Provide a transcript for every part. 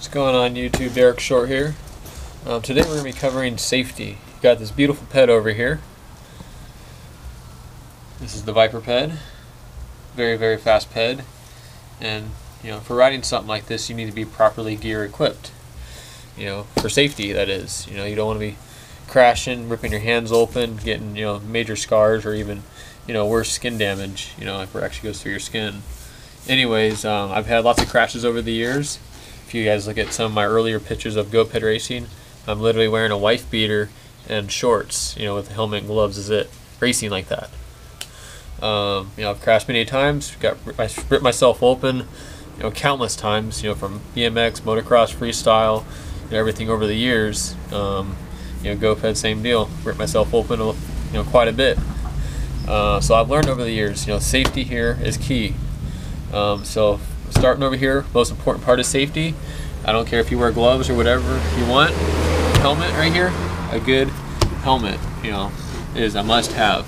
What's going on YouTube? Derek Short here. Today we're going to be covering safety. Got this beautiful ped over here. This is the Viper ped. Very fast ped. And for riding something like this, you need to be properly gear equipped. For safety, that is. You don't want to be crashing, ripping your hands open, getting major scars, or even worse, skin damage. Like where it actually goes through your skin. Anyways, I've had lots of crashes over the years. If you guys look at some of my earlier pictures of GoPed racing, I'm literally wearing a wife beater and shorts, with a helmet and gloves is it, racing like that. I've crashed many times, I ripped myself open, countless times, from BMX, motocross, freestyle, everything over the years. GoPed, same deal, ripped myself open, quite a bit. So I've learned over the years, safety here is key. So starting over here, most important part is safety. I don't care if you wear gloves or whatever you want. Helmet right here, a good helmet, is a must-have.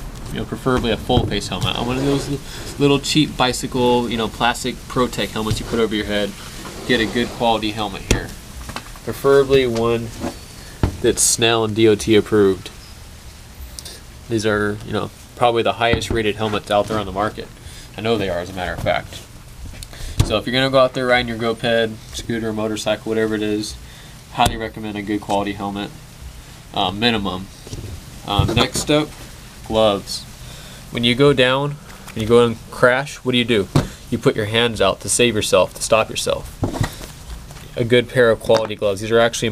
Preferably a full-face helmet. I'm one of those little cheap bicycle, plastic Pro-Tech helmets you put over your head. Get a good quality helmet here. Preferably one that's Snell and DOT approved. These are, probably the highest rated helmets out there on the market. I know they are, as a matter of fact. So if you're going to go out there riding your GoPed, scooter, motorcycle, whatever it is, highly recommend a good quality helmet, minimum. Next up, gloves. When you go down and you go and crash, what do? You put your hands out to save yourself, to stop yourself. A good pair of quality gloves. These are actually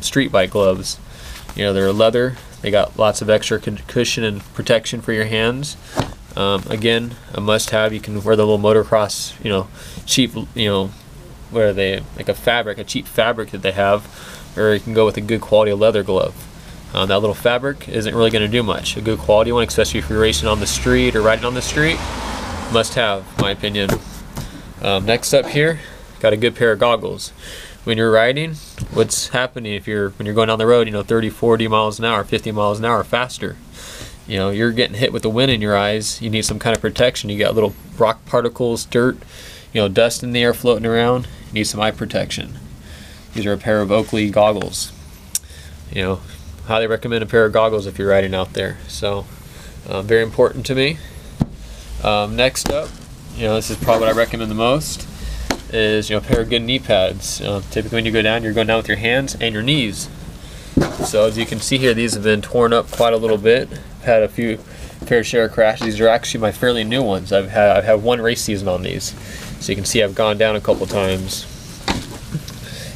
street bike gloves. They're leather. They got lots of extra cushion and protection for your hands. Again, a must-have. You can wear the little motocross, cheap, what are they? Like a cheap fabric that they have, or you can go with a good quality leather glove. That little fabric isn't really going to do much. A good quality one, especially if you're racing on the street or riding on the street, must-have, in my opinion. Next up here, got a good pair of goggles. When you're riding, what's happening when you're going down the road, 30, 40 miles an hour, 50 miles an hour faster? You're getting hit with the wind in your eyes. You need some kind of protection. You got little rock particles, dirt, dust in the air floating around. You need some eye protection. These are a pair of Oakley goggles. Highly recommend a pair of goggles if you're riding out there. So, very important to me. Next up, this is probably what I recommend the most, is a pair of good knee pads. Typically when you go down, you're going down with your hands and your knees. So as you can see here, these have been torn up quite a little bit. I've had a few fair share of crashes. These are actually my fairly new ones. I've had one race season on these. So you can see I've gone down a couple times.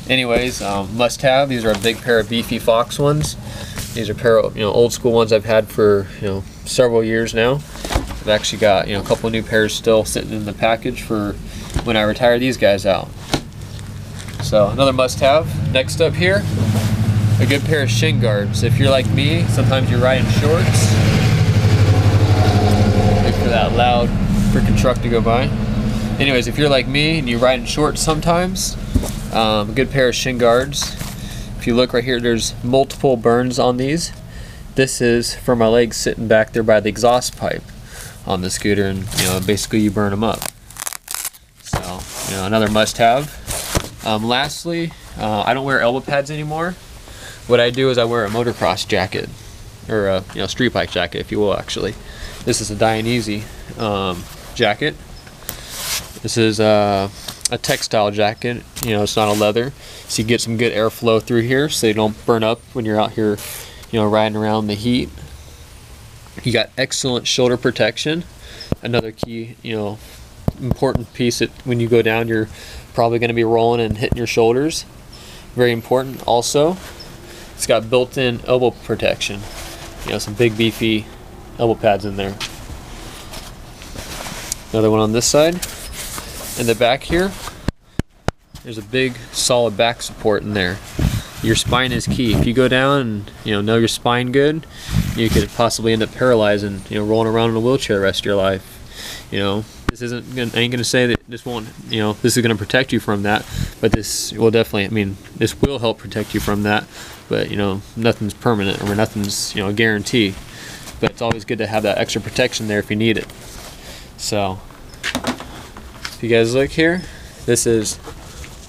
Anyways, must have. These are a big pair of beefy Fox ones. These are a pair of old school ones I've had for several years now. I've actually got a couple new pairs still sitting in the package for when I retire these guys out. So another must have. Next up here, a good pair of shin guards. If you're like me, sometimes you're riding shorts. Wait for that loud freaking truck to go by. Anyways, if you're like me and you ride in shorts sometimes, a good pair of shin guards. If you look right here, there's multiple burns on these. This is for my legs sitting back there by the exhaust pipe on the scooter, and basically you burn them up. So another must-have. Lastly, I don't wear elbow pads anymore. What I do is I wear a motocross jacket, or a street bike jacket, if you will. Actually, this is a Dionysi jacket. This is a textile jacket. It's not a leather, so you get some good airflow through here, so you don't burn up when you're out here, riding around the heat. You got excellent shoulder protection. Another key, important piece that when you go down, you're probably going to be rolling and hitting your shoulders. Very important. Also, it's got built-in elbow protection. Some big beefy elbow pads in there. Another one on this side. In the back here, there's a big solid back support in there. Your spine is key. If you go down and know your spine good, you could possibly end up paralyzed and rolling around in a wheelchair the rest of your life. This I ain't gonna say that this won't, this is gonna protect you from that, but this will definitely, this will help protect you from that, but nothing's permanent, or nothing's a guarantee, but it's always good to have that extra protection there if you need it. So if you guys look here, this is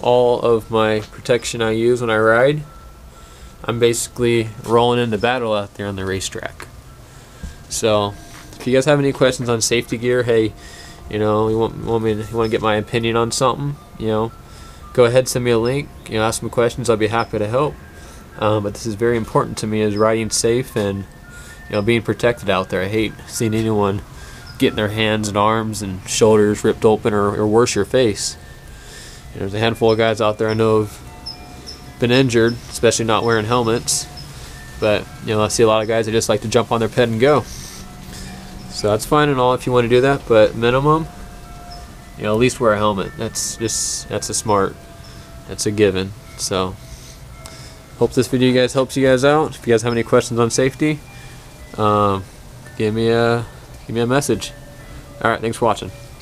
all of my protection I use when I ride. I'm basically rolling into battle out there on the racetrack. So if you guys have any questions on safety gear, hey, you know, you want to get my opinion on something, you know, go ahead, send me a link, you know, ask me questions. I'll be happy to help. But this is very important to me, is riding safe and, you know, being protected out there. I hate seeing anyone getting their hands and arms and shoulders ripped open, or worse, your face. You know, there's a handful of guys out there I know have been injured, especially not wearing helmets. But, you know, I see a lot of guys that just like to jump on their ped and go. So that's fine and all if you want to do that, but minimum, you know, at least wear a helmet. That's a given. So hope this video guys helps you guys out. If you guys have any questions on safety, give me a message. All right, thanks for watching.